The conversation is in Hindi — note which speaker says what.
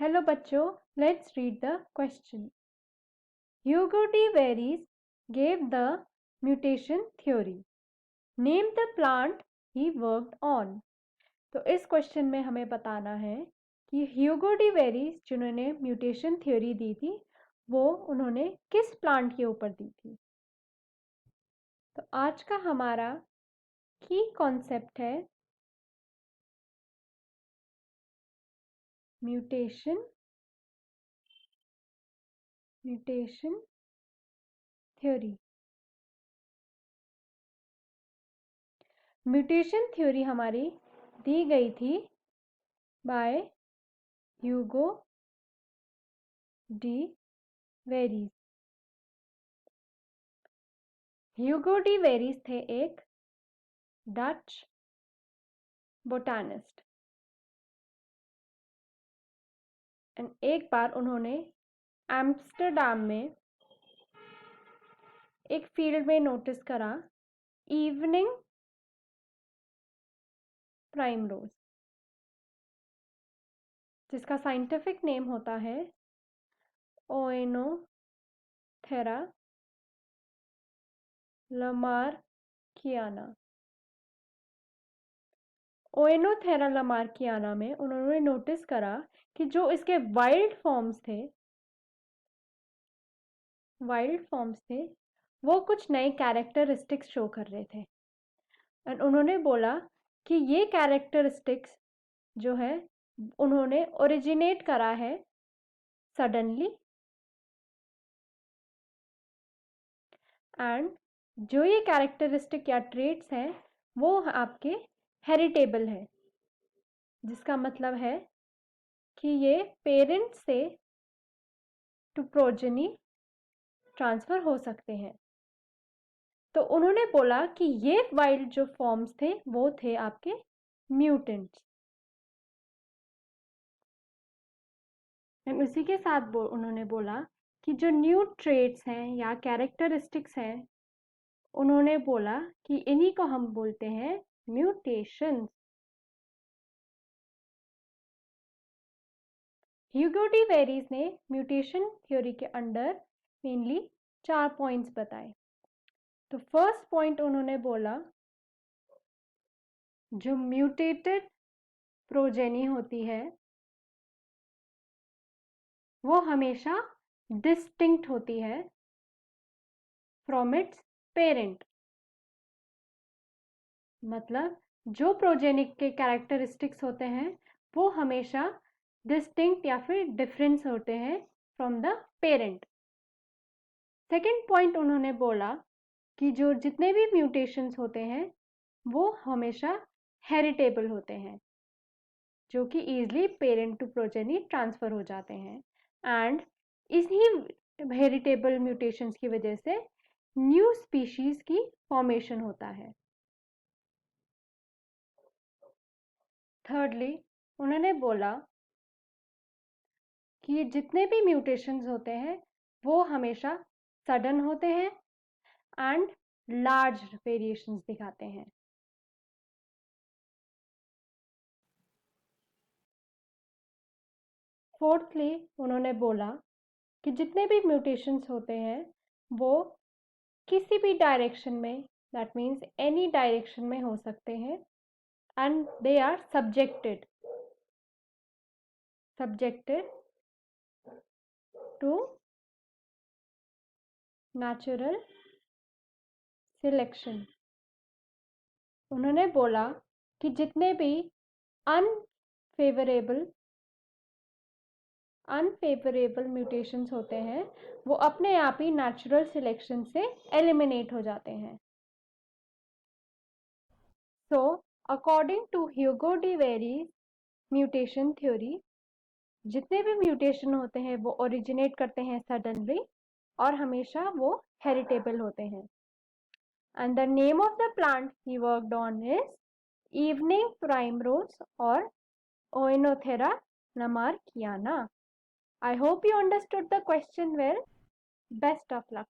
Speaker 1: Hello बच्चों, let's read the question. Hugo de Veris gave the mutation theory. Name the plant he worked on. तो इस क्वेश्चन में हमें बताना है कि ह्यूगो डी वेरिस जिन्होंने म्यूटेशन थ्योरी दी थी वो उन्होंने किस प्लांट के ऊपर दी थी। तो आज का हमारा की कॉन्सेप्ट है म्यूटेशन थ्योरी। म्यूटेशन थ्योरी हमारी दी गई थी by Hugo de Vries. Hugo de Vries थे एक डच बोटानिस्ट एंड एक बार उन्होंने एम्स्टरडैम में एक फील्ड में नोटिस करा इवनिंग प्राइम रोज, जिसका साइंटिफिक नेम होता है ओएनोथेरा लमार्कियाना। ओएनोथेरा लमार्कियाना में उन्होंने नोटिस करा कि जो इसके वाइल्ड फॉर्म्स थे वो कुछ नए कैरेक्टरिस्टिक्स शो कर रहे थे एंड उन्होंने बोला कि ये कैरेक्टरिस्टिक्स जो है उन्होंने ओरिजिनेट करा है सडनली एंड जो ये कैरेक्टरिस्टिक या ट्रेट्स हैं वो आपके हेरिटेबल है, जिसका मतलब है कि ये पेरेंट से टू प्रोजेनी ट्रांसफर हो सकते हैं। तो उन्होंने बोला कि ये वाइल्ड जो फॉर्म्स थे वो थे आपके म्यूटेंट्स एंड उसी के साथ उन्होंने बोला कि जो न्यू ट्रेट्स हैं या कैरेक्टरिस्टिक्स हैं उन्होंने बोला कि इन्हीं को हम बोलते हैं म्यूटेशंस। ह्यूगो डी वेरिस ने म्यूटेशन थ्योरी के अंडर मेनली 4 पॉइंट्स बताए। तो फर्स्ट पॉइंट उन्होंने बोला जो म्यूटेटेड प्रोजेनी होती है वो हमेशा डिस्टिंक्ट होती है फ्रॉम इट्स पेरेंट। मतलब जो प्रोजेनिक के कैरेक्टरिस्टिक्स होते हैं वो हमेशा डिस्टिंक्ट या फिर डिफरेंस होते हैं from the parent. Second point उन्होंने बोला कि जो जितने भी म्यूटेशंस होते हैं वो हमेशा हेरिटेबल होते हैं, जो कि easily parent to progeny transfer हो जाते हैं एंड इसी हेरिटेबल म्यूटेशंस की वजह से न्यू स्पीशीज की फॉर्मेशन होता है। थर्डली उन्होंने बोला कि जितने भी म्यूटेशंस होते हैं वो हमेशा सडन होते हैं एंड लार्ज वेरिएशंस दिखाते हैं। फोर्थली उन्होंने बोला कि जितने भी म्यूटेशंस होते हैं वो किसी भी डायरेक्शन में, दैट मीन्स एनी डायरेक्शन में हो सकते हैं and they are subjected to natural selection. उन्होंने बोला कि जितने भी अनफेवरेबल म्यूटेशंस होते हैं वो अपने आप ही नेचुरल सिलेक्शन से एलिमिनेट हो जाते हैं। So according to Hugo de Vries mutation theory जितने भी म्यूटेशन होते हैं वो ओरिजिनेट करते हैं सडनली और हमेशा वो हेरिटेबल होते हैं। And the name of the plant he worked on is evening primrose और ओएनोथेरा लमार्कियाना. I hope you understood the question well. Best of luck.